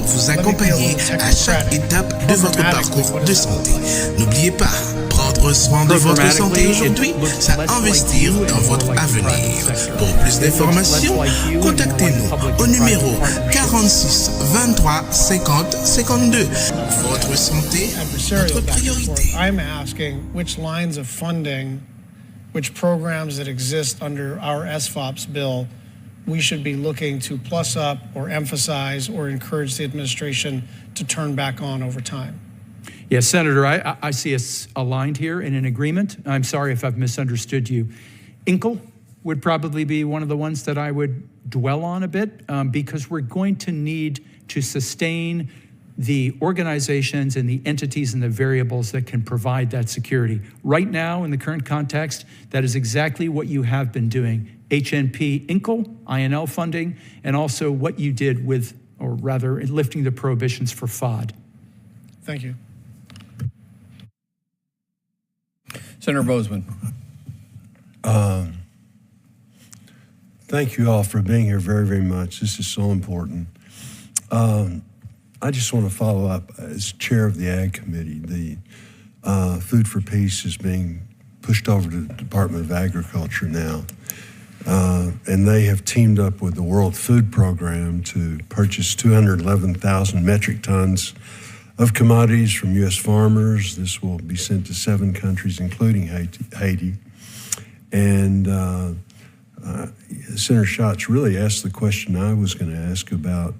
vous accompagner à chaque étape de votre parcours de santé. N'oubliez pas, prendre soin de votre santé aujourd'hui, c'est investir dans votre avenir. Pour plus d'informations, contactez-nous au numéro 46 23 50 52. Votre santé, notre priorité. I'm asking which lines of funding, which programs that exist under our SFOPS bill we should be looking to plus up or emphasize or encourage the administration to turn back on over time. Yes, Senator, I see us aligned here in an agreement. I'm sorry if I've misunderstood you. INCL would probably be one of the ones that I would dwell on a bit because we're going to need to sustain the organizations and the entities and the variables that can provide that security. Right now, in the current context, that is exactly what you have been doing. HNP INCL, INL funding, and also what you did with, or rather, lifting the prohibitions for FOD. Thank you. Senator Bozeman. Thank you all for being here very, very much. This is so important. I just want to follow up. As chair of the Ag Committee, the Food for Peace is being pushed over to the Department of Agriculture now. And they have teamed up with the World Food Program to purchase 211,000 metric tons of commodities from U.S. farmers. This will be sent to 7 countries, including Haiti. And Senator Schatz really asked the question I was going to ask about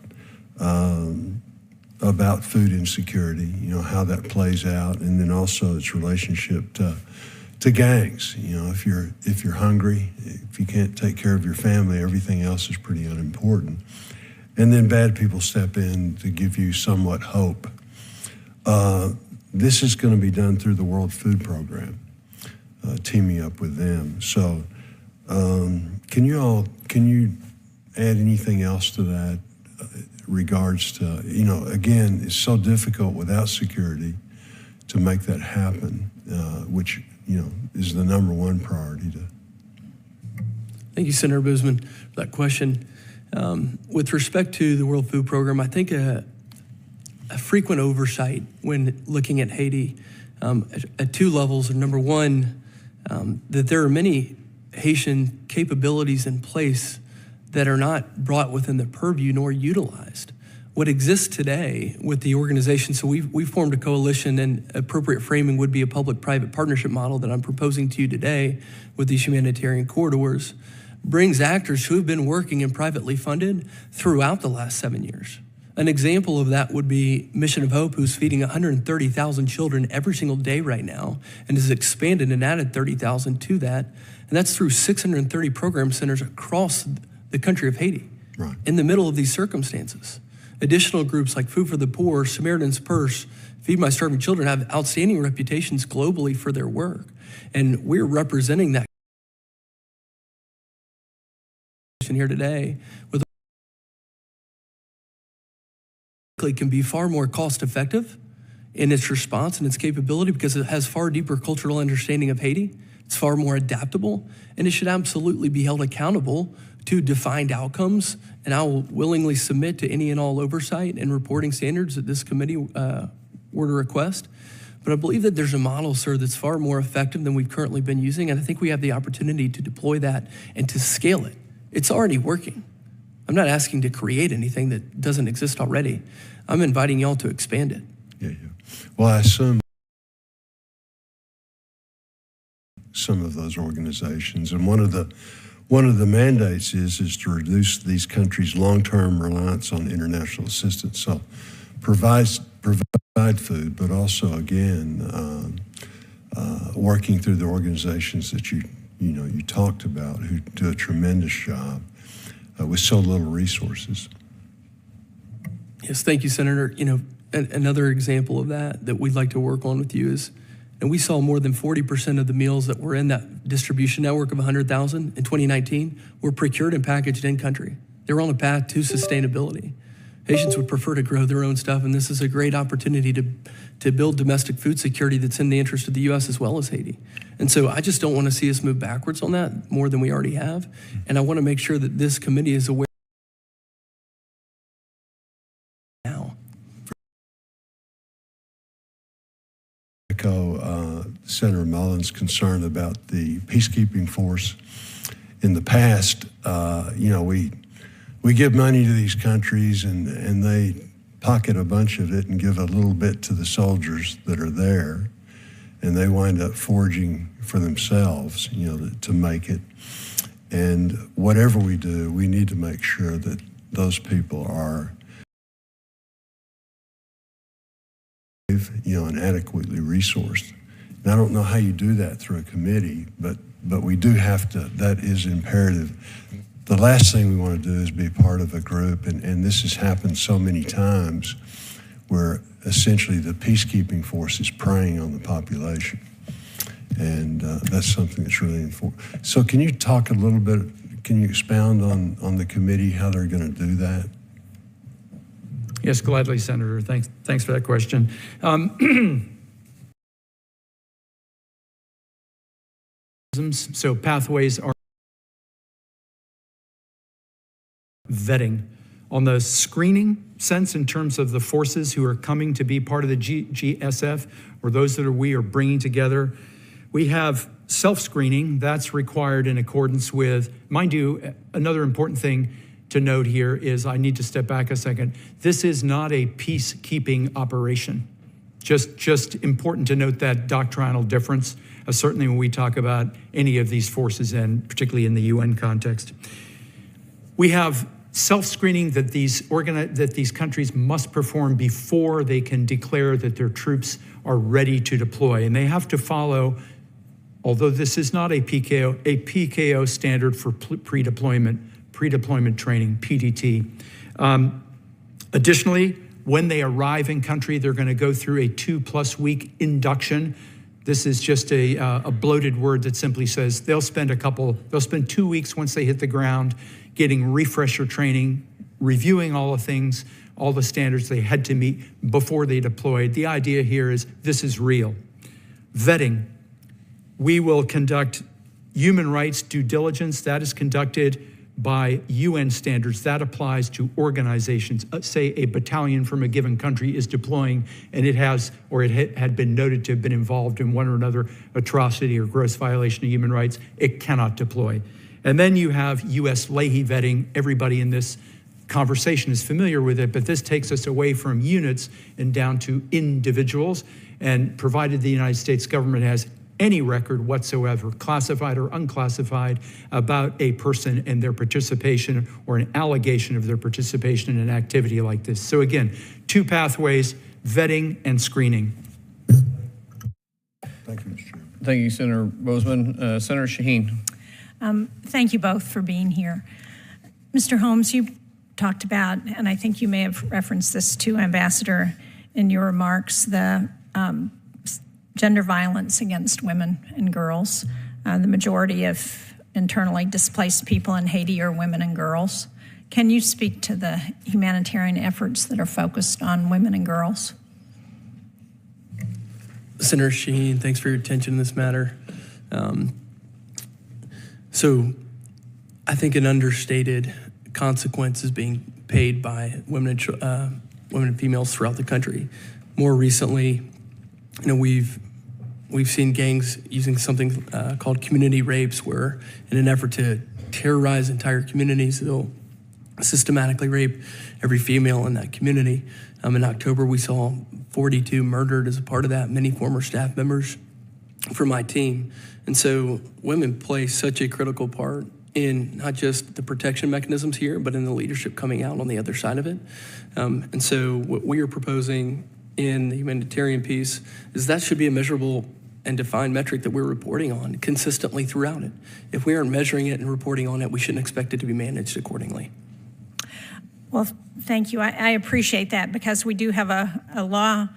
food insecurity, you know, how that plays out, and then also its relationship to gangs. You know, if you're hungry, if you can't take care of your family, everything else is pretty unimportant. And then bad people step in to give you somewhat hope. This is going to be done through the World Food Program, teaming up with them. So can you add anything else to that regards to, you know, again, it's so difficult without security to make that happen, which, you know, is the number one priority to. Thank you, Senator Bozeman, for that question. With respect to the World Food Program, I think a frequent oversight when looking at Haiti at 2 levels. Number one, that there are many Haitian capabilities in place that are not brought within the purview nor utilized. What exists today with the organization, so we've formed a coalition, and appropriate framing would be a public-private partnership model that I'm proposing to you today with these humanitarian corridors, brings actors who have been working and privately funded throughout the last 7 years. An example of that would be Mission of Hope, who's feeding 130,000 children every single day right now, and has expanded and added 30,000 to that. And that's through 630 program centers across the country of Haiti, right, in the middle of these circumstances. Additional groups like Food for the Poor, Samaritan's Purse, Feed My Starving Children have outstanding reputations globally for their work. And we're representing that here today with can be far more cost effective in its response and its capability because it has far deeper cultural understanding of Haiti. It's far more adaptable, and it should absolutely be held accountable to defined outcomes. And I will willingly submit to any and all oversight and reporting standards that this committee were to request. But I believe that there's a model, sir, that's far more effective than we've currently been using, and I think we have the opportunity to deploy that and to scale it. It's already working. I'm not asking to create anything that doesn't exist already. I'm inviting y'all to expand it. Yeah. Well, I assume some of those organizations, and one of the mandates is to reduce these countries' long-term reliance on international assistance. So provide food, but also again working through the organizations that you talked about, who do a tremendous job with so little resources. Yes, thank you, Senator. You know, another example of that we'd like to work on with you is, and we saw more than 40% of the meals that were in that distribution network of 100,000 in 2019 were procured and packaged in country. They were on a path to sustainability. Haitians would prefer to grow their own stuff, and this is a great opportunity to build domestic food security that's in the interest of the U.S. as well as Haiti. And so I just don't want to see us move backwards on that more than we already have. And I want to make sure that this committee is aware now. now. Echo Senator Mullins' concern about the peacekeeping force. In the past, we give money to these countries and they pocket a bunch of it and give a little bit to the soldiers that are there, and they wind up foraging for themselves, to make it. And whatever we do, we need to make sure that those people are and adequately resourced. And I don't know how you do that through a committee, but we do have to. That is imperative. The last thing we want to do is be part of a group, and this has happened so many times, where essentially the peacekeeping force is preying on the population. And that's something that's really important. So can you talk a little bit, can you expound on the committee, how they're going to do that? Yes, gladly, Senator. Thanks for that question. So pathways are vetting. On the screening sense, in terms of the forces who are coming to be part of the GSF, or those that we are bringing together, we have self-screening that's required in accordance with, mind you, another important thing to note here is, I need to step back a second. This is not a peacekeeping operation. Just important to note that doctrinal difference, certainly when we talk about any of these forces, and particularly in the UN context. We have self-screening that these countries must perform before they can declare that their troops are ready to deploy. And they have to follow, although this is not a PKO standard for pre-deployment training, PDT. Additionally, when they arrive in country, they're going to go through a 2+ week induction. This is just a bloated word that simply says they'll spend 2 weeks once they hit the ground getting refresher training, reviewing all the things, all the standards they had to meet before they deployed. The idea here is this is real. Vetting. We will conduct human rights due diligence. That is conducted by UN standards. That applies to organizations. Say a battalion from a given country is deploying and it had been noted to have been involved in one or another atrocity or gross violation of human rights, it cannot deploy. And then you have US Leahy vetting. Everybody in this conversation is familiar with it, but this takes us away from units and down to individuals. And provided the United States government has any record whatsoever, classified or unclassified, about a person and their participation or an allegation of their participation in an activity like this. So again, 2 pathways, vetting and screening. Thank you, Mr. Chairman. Thank you, Senator Bozeman. Senator Shaheen. Thank you both for being here. Mr. Holmes, you talked about, and I think you may have referenced this to Ambassador in your remarks, the gender violence against women and girls. The majority of internally displaced people in Haiti are women and girls. Can you speak to the humanitarian efforts that are focused on women and girls? Senator Shaheen, thanks for your attention in this matter. So I think an understated consequence is being paid by women and females throughout the country. More recently, we've seen gangs using something called community rapes, where in an effort to terrorize entire communities, they'll systematically rape every female in that community. In October, we saw 42 murdered as a part of that, many former staff members from my team. And so women play such a critical part in not just the protection mechanisms here, but in the leadership coming out on the other side of it. And so what we are proposing in the humanitarian piece is that should be a measurable and defined metric that we're reporting on consistently throughout it. If we aren't measuring it and reporting on it, we shouldn't expect it to be managed accordingly. Well, thank you. I appreciate that, because we do have a law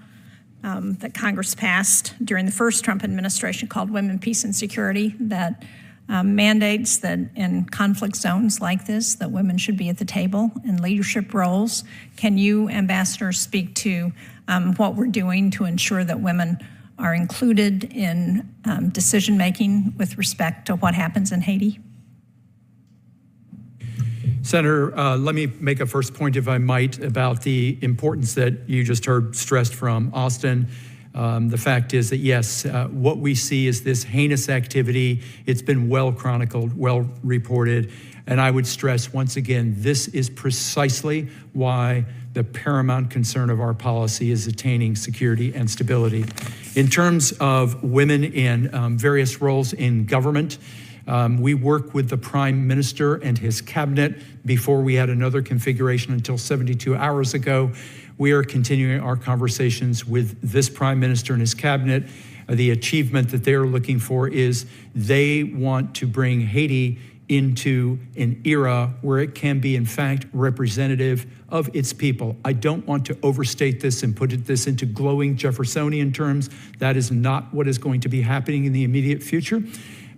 that Congress passed during the first Trump administration called Women, Peace, and Security that mandates that in conflict zones like this, that women should be at the table in leadership roles. Can you, Ambassador, speak to what we're doing to ensure that women are included in decision-making with respect to what happens in Haiti? Senator, let me make a first point, if I might, about the importance that you just heard stressed from Austin. The fact is that, yes, what we see is this heinous activity. It's been well chronicled, well reported. And I would stress once again, this is precisely why the paramount concern of our policy is attaining security and stability. In terms of women in various roles in government, we work with the Prime Minister and his cabinet before we had another configuration until 72 hours ago. We are continuing our conversations with this Prime Minister and his cabinet. The achievement that they're looking for is they want to bring Haiti into an era where it can be, in fact, representative of its people. I don't want to overstate this and put this into glowing Jeffersonian terms. That is not what is going to be happening in the immediate future.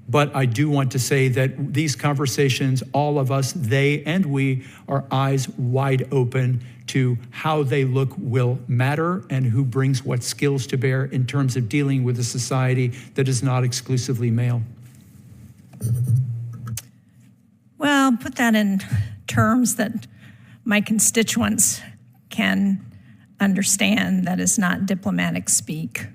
But I do want to say that these conversations, all of us, they and we, are eyes wide open to how they look will matter and who brings what skills to bear in terms of dealing with a society that is not exclusively male. Well, put that in terms that my constituents can understand. That is not diplomatic speak.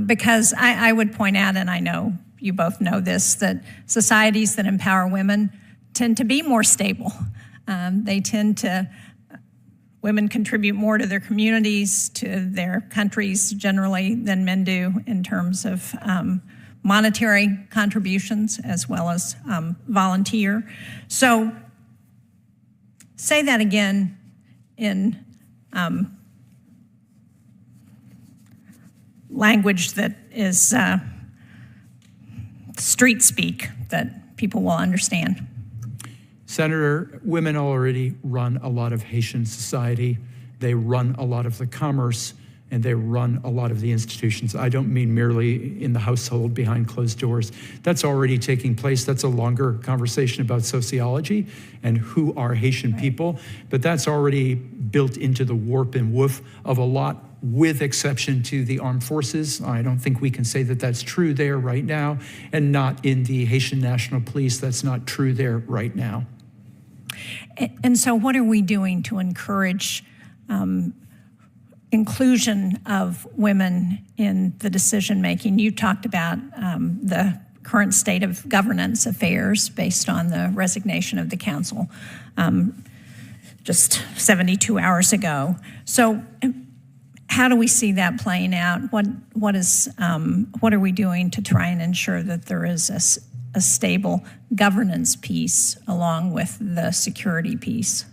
Because I would point out, and I know you both know this, that societies that empower women tend to be more stable. Women contribute more to their communities, to their countries generally than men do in terms of monetary contributions as well as volunteer. So say that again in language that is street speak that people will understand. Senator, women already run a lot of Haitian society. They run a lot of the commerce, and they run a lot of the institutions. I don't mean merely in the household behind closed doors. That's already taking place. That's a longer conversation about sociology and who are Haitian people, but that's already built into the warp and woof of a lot, with exception to the armed forces. I don't think we can say that that's true there right now, and not in the Haitian National Police. That's not true there right now. And so what are we doing to encourage inclusion of women in the decision-making? You talked about the current state of governance affairs based on the resignation of the council just 72 hours ago. So how do we see that playing out? What are we doing to try and ensure that there is a stable governance piece along with the security piece?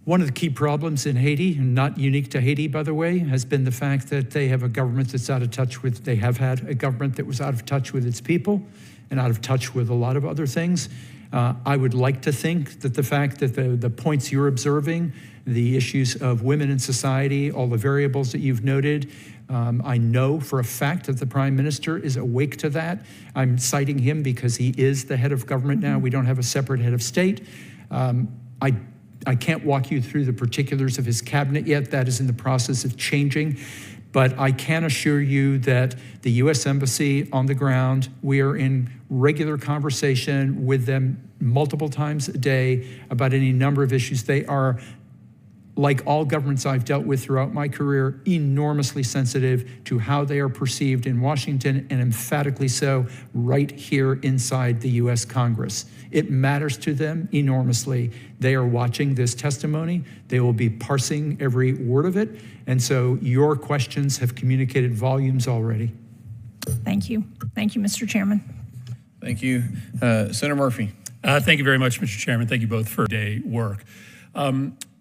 One of the key problems in Haiti, and not unique to Haiti, by the way, has been the fact that they have a government that's out of touch with, they have had a government that was out of touch with its people and out of touch with a lot of other things. I would like to think that the fact that the points you're observing, the issues of women in society, all the variables that you've noted, I know for a fact that the Prime Minister is awake to that. I'm citing him because he is the head of government now. We don't have a separate head of state. I can't walk you through the particulars of his cabinet yet. That is in the process of changing. But I can assure you that the U.S. Embassy on the ground, we are in regular conversation with them multiple times a day about any number of issues. They are, like all governments I've dealt with throughout my career, enormously sensitive to how they are perceived in Washington, and emphatically so right here inside the U.S. Congress. It matters to them enormously. They are watching this testimony. They will be parsing every word of it. And so your questions have communicated volumes already. Thank you. Thank you, Mr. Chairman. Thank you. Senator Murphy. Thank you very much, Mr. Chairman. Thank you both for day work.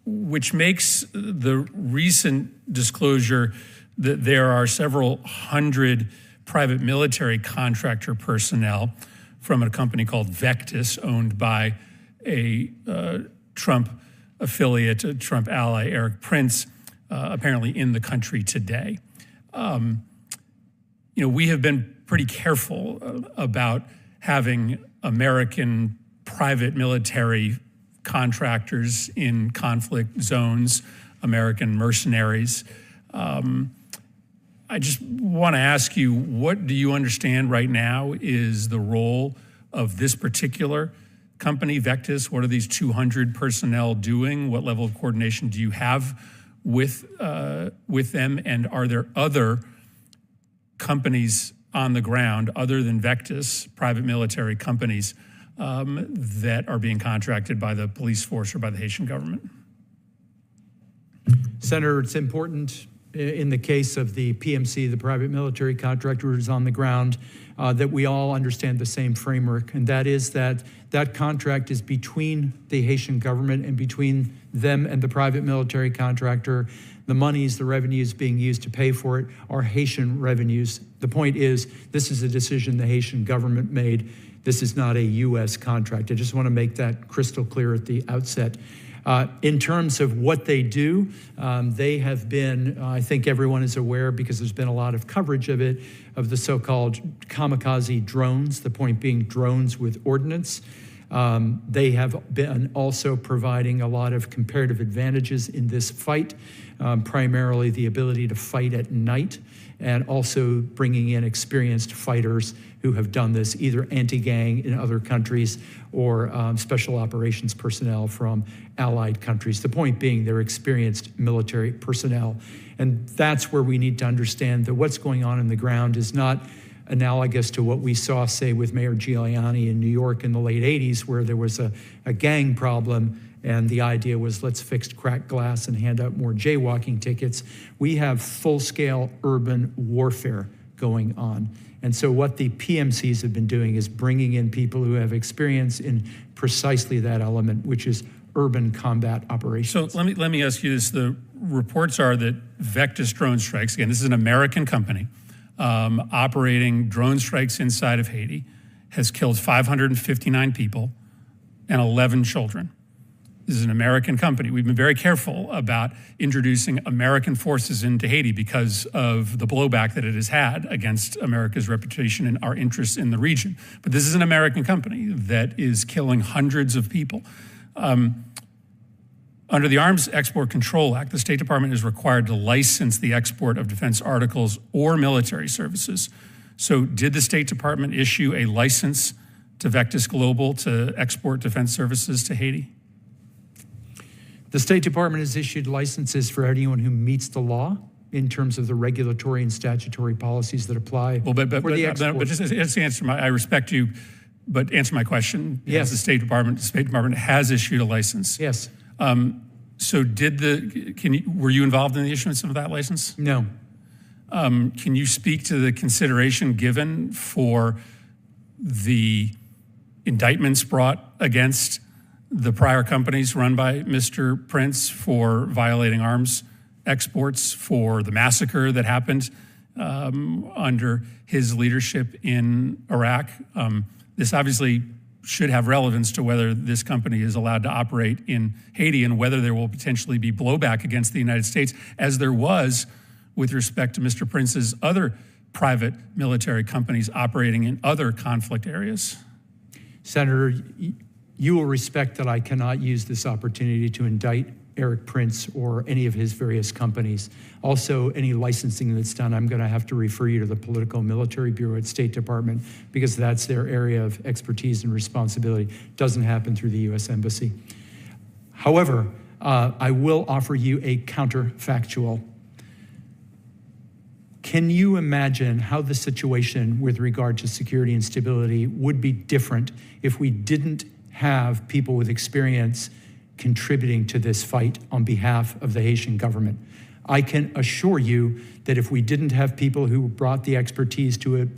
Which makes the recent disclosure that there are several hundred private military contractor personnel from a company called Vectis, owned by a Trump affiliate, a Trump ally, Eric Prince, apparently in the country today. We have been pretty careful about having American private military contractors in conflict zones, American mercenaries. I just want to ask you, what do you understand right now is the role of this particular company, Vectis? What are these 200 personnel doing? What level of coordination do you have with them? And are there other companies on the ground other than Vectis, private military companies, that are being contracted by the police force or by the Haitian government? Senator, it's important in the case of the PMC, the private military contractors on the ground, that we all understand the same framework, and that is that that contract is between the Haitian government and between them and the private military contractor. The monies, the revenues being used to pay for it are Haitian revenues. The point is, this is a decision the Haitian government made. This is not a U.S. contract. I just want to make that crystal clear at the outset. In terms of what they do, they have been, I think everyone is aware because there's been a lot of coverage of it, of the so-called kamikaze drones, the point being drones with ordnance. They have been also providing a lot of comparative advantages in this fight, primarily the ability to fight at night, and also bringing in experienced fighters who have done this, either anti-gang in other countries or special operations personnel from allied countries. The point being they're experienced military personnel. And that's where we need to understand that what's going on in the ground is not analogous to what we saw, say, with Mayor Giuliani in New York in the late 80s, where there was a gang problem and the idea was let's fix cracked glass and hand out more jaywalking tickets. We have full-scale urban warfare going on. And so what the PMCs have been doing is bringing in people who have experience in precisely that element, which is urban combat operations. So let me ask you this. The reports are that Vectis drone strikes, again, this is an American company, operating drone strikes inside of Haiti, has killed 559 people and 11 children. This is an American company. We've been very careful about introducing American forces into Haiti because of the blowback that it has had against America's reputation and our interests in the region. But this is an American company that is killing hundreds of people. Under the Arms Export Control Act, the State Department is required to license the export of defense articles or military services. So did the State Department issue a license to Vectis Global to export defense services to Haiti? The State Department has issued licenses for anyone who meets the law in terms of the regulatory and statutory policies that apply. Well, but just answer my, I respect you, but answer my question. Yes. The State Department has issued a license. Yes. So were you involved in the issuance of that license? No. Can you speak to the consideration given for the indictments brought against the prior companies run by Mr. Prince for violating arms exports, for the massacre that happened under his leadership in Iraq? This obviously should have relevance to whether this company is allowed to operate in Haiti and whether there will potentially be blowback against the United States, as there was with respect to Mr. Prince's other private military companies operating in other conflict areas. Senator, you will respect that I cannot use this opportunity to indict Eric Prince or any of his various companies. Also, any licensing that's done, I'm going to have to refer you to the Political Military Bureau at State Department because that's their area of expertise and responsibility. It doesn't happen through the U.S. Embassy. However, I will offer you a counterfactual. Can you imagine how the situation with regard to security and stability would be different if we didn't have people with experience contributing to this fight on behalf of the Haitian government? I can assure you that if we didn't have people who brought the expertise to it,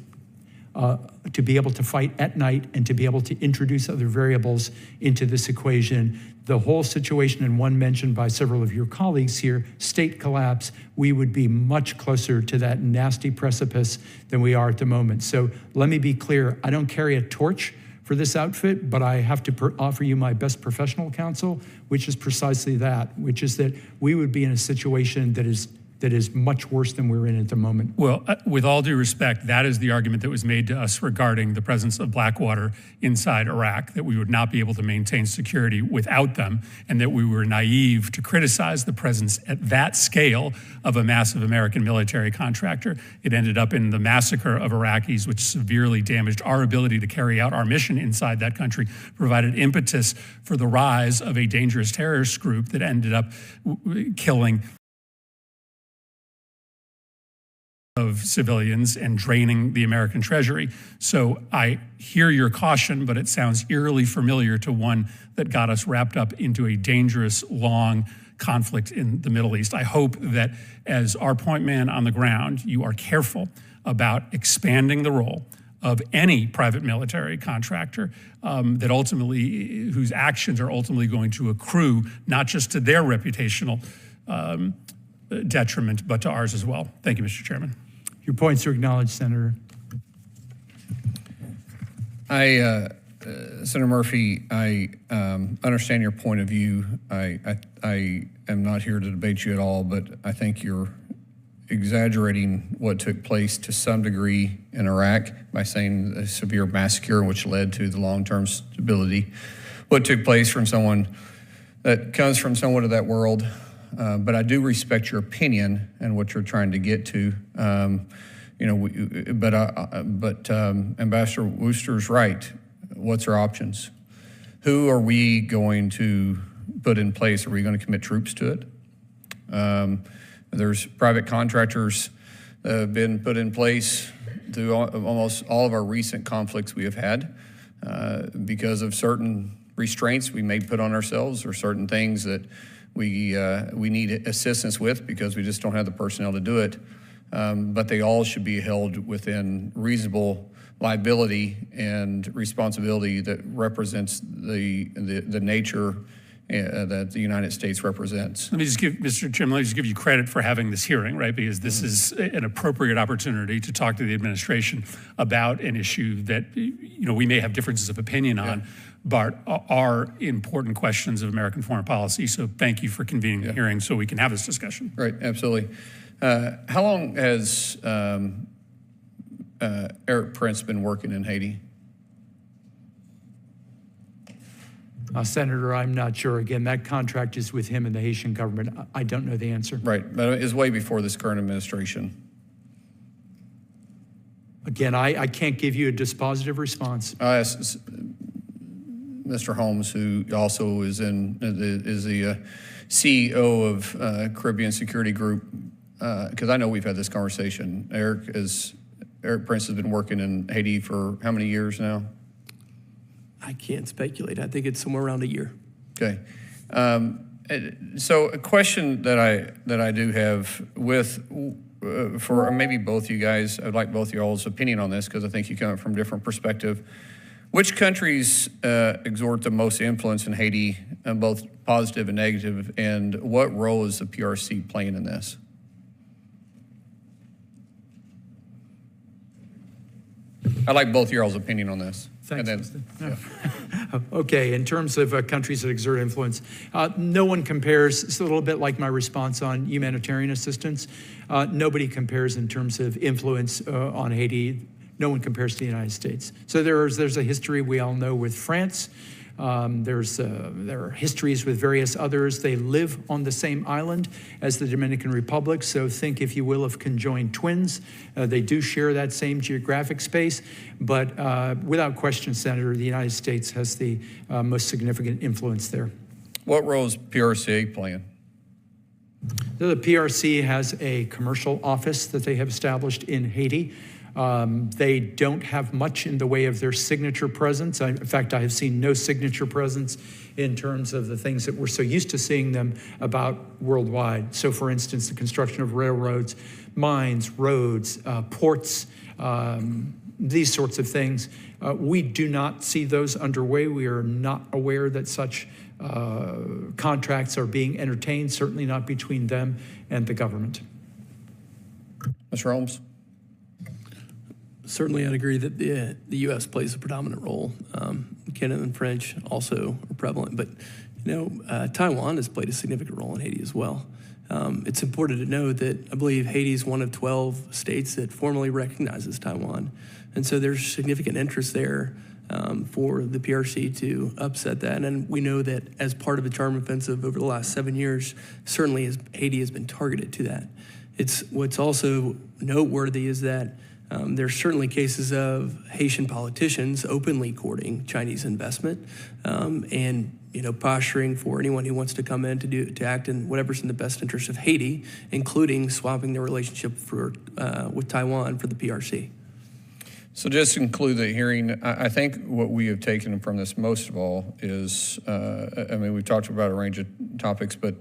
to be able to fight at night and to be able to introduce other variables into this equation, the whole situation, and one mentioned by several of your colleagues here, state collapse, we would be much closer to that nasty precipice than we are at the moment. So let me be clear, I don't carry a torch for this outfit, but I have to offer you my best professional counsel, which is precisely that, which is that we would be in a situation that is that is much worse than we're in at the moment. Well, with all due respect, that is the argument that was made to us regarding the presence of Blackwater inside Iraq, that we would not be able to maintain security without them, and that we were naive to criticize the presence at that scale of a massive American military contractor. It ended up in the massacre of Iraqis, which severely damaged our ability to carry out our mission inside that country, provided impetus for the rise of a dangerous terrorist group that ended up killing of civilians and draining the American treasury. So I hear your caution, but it sounds eerily familiar to one that got us wrapped up into a dangerous, long conflict in the Middle East. I hope that as our point man on the ground, you are careful about expanding the role of any private military contractor that ultimately, whose actions are ultimately going to accrue not just to their reputational detriment, but to ours as well. Thank you, Mr. Chairman. Your points are acknowledged, Senator. Senator Murphy, I understand your point of view. I am not here to debate you at all, but I think you're exaggerating what took place to some degree in Iraq by saying a severe massacre which led to the long-term stability. What took place from someone that comes from somewhat of that world. But I do respect your opinion and what you're trying to get to. Ambassador Wooster's right. What's our options? Who are we going to put in place? Are we going to commit troops to it? There's private contractors that have been put in place through almost all of our recent conflicts we have had because of certain restraints we may put on ourselves or certain things that we need assistance with because we just don't have the personnel to do it. But they all should be held within reasonable liability and responsibility that represents the nature that the United States represents. Let me just give, Mr. Chairman, let me just give you credit for having this hearing, right? Because this is an appropriate opportunity to talk to the administration about an issue that, we may have differences of opinion on, but are important questions of American foreign policy. So thank you for convening the hearing so we can have this discussion. Right, absolutely. How long has Eric Prince been working in Haiti? Senator, I'm not sure. Again, that contract is with him and the Haitian government. I don't know the answer. Right, but it's way before this current administration. Again, I can't give you a dispositive response. I asked Mr. Holmes, who also is the CEO of Caribbean Security Group, because I know we've had this conversation. Eric Prince has been working in Haiti for how many years now? I can't speculate. I think it's somewhere around a year. Okay. So a question that I do have for maybe both you guys, I'd like both y'all's opinion on this because I think you come from a different perspective. Which countries exert the most influence in Haiti, both positive and negative, and what role is the PRC playing in this? I'd like both y'all's opinion on this. Thanks. Okay, in terms of countries that exert influence, no one compares. It's a little bit like my response on humanitarian assistance. Nobody compares in terms of influence on Haiti. No one compares to the United States. So there's a history we all know with France. There are histories with various others. They live on the same island as the Dominican Republic, so think, if you will, of conjoined twins. They do share that same geographic space, but without question, Senator, the United States has the most significant influence there. What role is PRC playing? The PRC has a commercial office that they have established in Haiti. They don't have much in the way of their signature presence. In fact, I have seen no signature presence in terms of the things that we're so used to seeing them about worldwide. So, for instance, the construction of railroads, mines, roads, ports, these sorts of things. We do not see those underway. We are not aware that such contracts are being entertained, certainly not between them and the government. Mr. Holmes? Certainly, I'd agree that the U.S. plays a predominant role. Canada and French also are prevalent, but Taiwan has played a significant role in Haiti as well. It's important to know that I believe Haiti is one of 12 states that formally recognizes Taiwan. And so there's significant interest there for the PRC to upset that. And we know that as part of the charm offensive over the last 7 years, certainly Haiti has been targeted to that. What's also noteworthy is that there's certainly cases of Haitian politicians openly courting Chinese investment and posturing for anyone who wants to come in to act in whatever's in the best interest of Haiti, including swapping their relationship with Taiwan for the PRC. So just to conclude the hearing, I think what we have taken from this most of all is, we've talked about a range of topics, but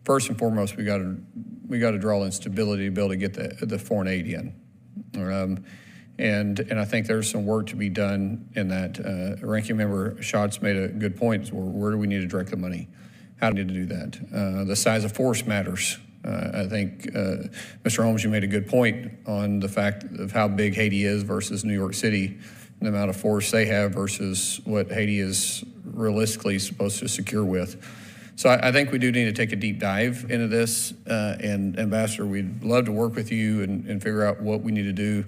first and foremost, we got to draw in stability to be able to get the foreign aid in. And I think there's some work to be done in that. Ranking Member Schatz made a good point. Where do we need to direct the money? How do we need to do that? The size of force matters. I think, Mr. Holmes, you made a good point on the fact of how big Haiti is versus New York City, and the amount of force they have versus what Haiti is realistically supposed to secure with. So I think we do need to take a deep dive into this. And Ambassador, we'd love to work with you and figure out what we need to do.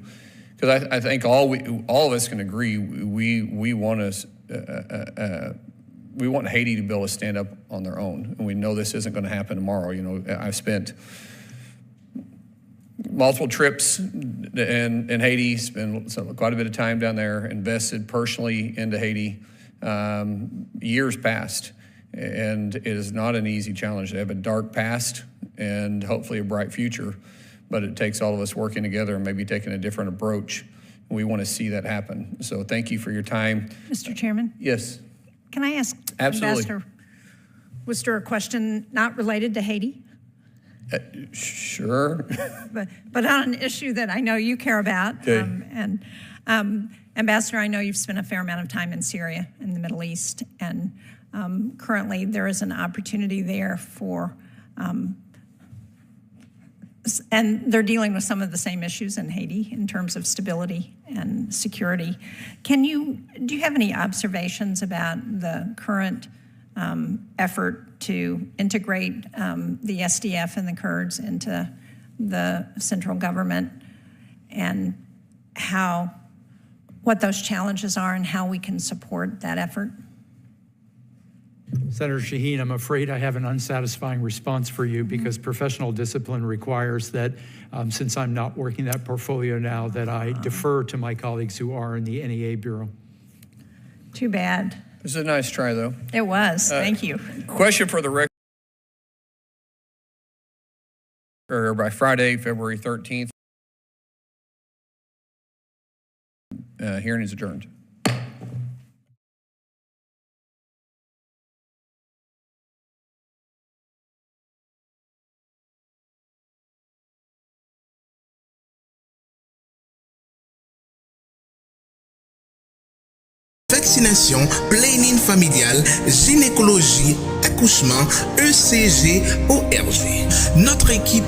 Because I think all of us can agree we want Haiti to be able to stand up on their own, and we know this isn't going to happen tomorrow. I've spent multiple trips in Haiti, spent quite a bit of time down there, invested personally into Haiti, years past, and it is not an easy challenge. They have a dark past and hopefully a bright future. But it takes all of us working together and maybe taking a different approach. We want to see that happen. So thank you for your time. Mr. Chairman? Yes. Can I ask Absolutely. Ambassador Worcester a question not related to Haiti? Sure. but on an issue that I know you care about. Okay. Ambassador, I know you've spent a fair amount of time in Syria, in the Middle East, and currently there is an opportunity there for and they're dealing with some of the same issues in Haiti in terms of stability and security. Do you have any observations about the current effort to integrate the SDF and the Kurds into the central government, and what those challenges are and how we can support that effort? Senator Shaheen, I'm afraid I have an unsatisfying response for you because professional discipline requires that, since I'm not working that portfolio now, that I defer to my colleagues who are in the NEA Bureau. Too bad. This is a nice try, though. It was. Thank you. Question for the record. By Friday, February 13th. Hearing is adjourned. Vaccination, planning familial, gynécologie, accouchement, ECG, ORG. Notre équipe